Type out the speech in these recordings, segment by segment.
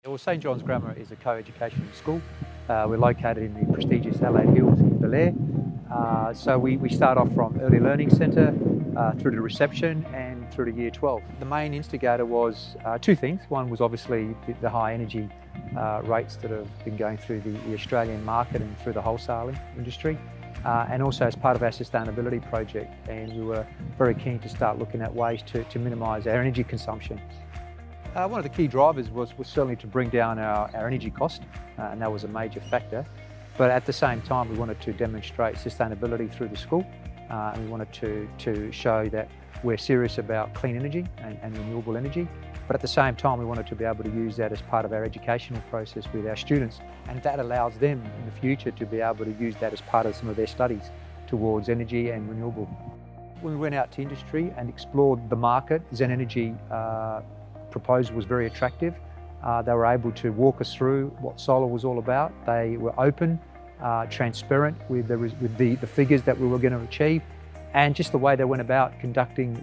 Well, St John's Grammar is a co-educational school. We're located in the prestigious Adelaide Hills in Belair. So we start off from early learning centre through to reception and through to year 12. The main instigator was two things. One was obviously the high energy rates that have been going through the Australian market and through the wholesaling industry. And also as part of our sustainability project, and we were very keen to start looking at ways to minimise our energy consumption. One of the key drivers was certainly to bring down our energy cost, and that was a major factor. But at the same time, we wanted to demonstrate sustainability through the school, and we wanted to show that we're serious about clean energy and renewable energy. But at the same time, we wanted to be able to use that as part of our educational process with our students, and that allows them in the future to be able to use that as part of some of their studies towards energy and renewable. When we went out to industry and explored the market, ZEN Energy proposal was very attractive. They were able to walk us through what solar was all about. They were open, transparent with the figures that we were going to achieve, and just the way they went about conducting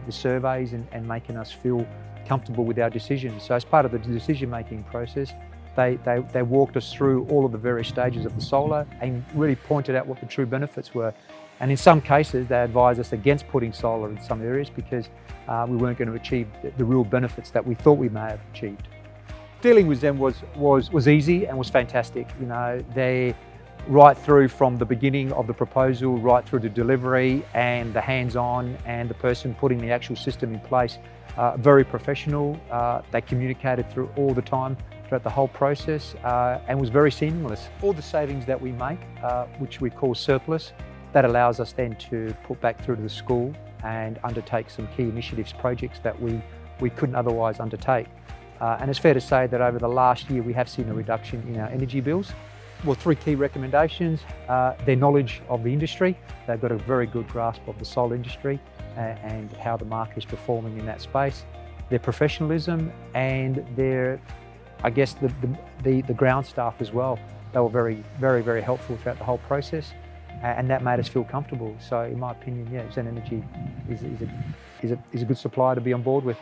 the surveys and making us feel comfortable with our decisions. So as part of the decision-making process, they walked us through all of the various stages of the solar and really pointed out what the true benefits were. And in some cases, they advised us against putting solar in some areas because we weren't going to achieve the real benefits that we thought we may have achieved. Dealing with them was easy and was fantastic. You know, they right through from the beginning of the proposal, right through to delivery and the hands-on and the person putting the actual system in place. Very professional. They communicated through all the time throughout the whole process and was very seamless. All the savings that we make, which we call surplus, that allows us then to put back through to the school and undertake some key initiatives, projects that we couldn't otherwise undertake. And it's fair to say that over the last year we have seen a reduction in our energy bills. Well, three key recommendations: their knowledge of the industry. They've got a very good grasp of the solar industry and how the market is performing in that space. Their professionalism and their, I guess, the ground staff as well. They were very helpful throughout the whole process. And that made us feel comfortable. So in my opinion, yeah, ZEN Energy is a good supplier to be on board with.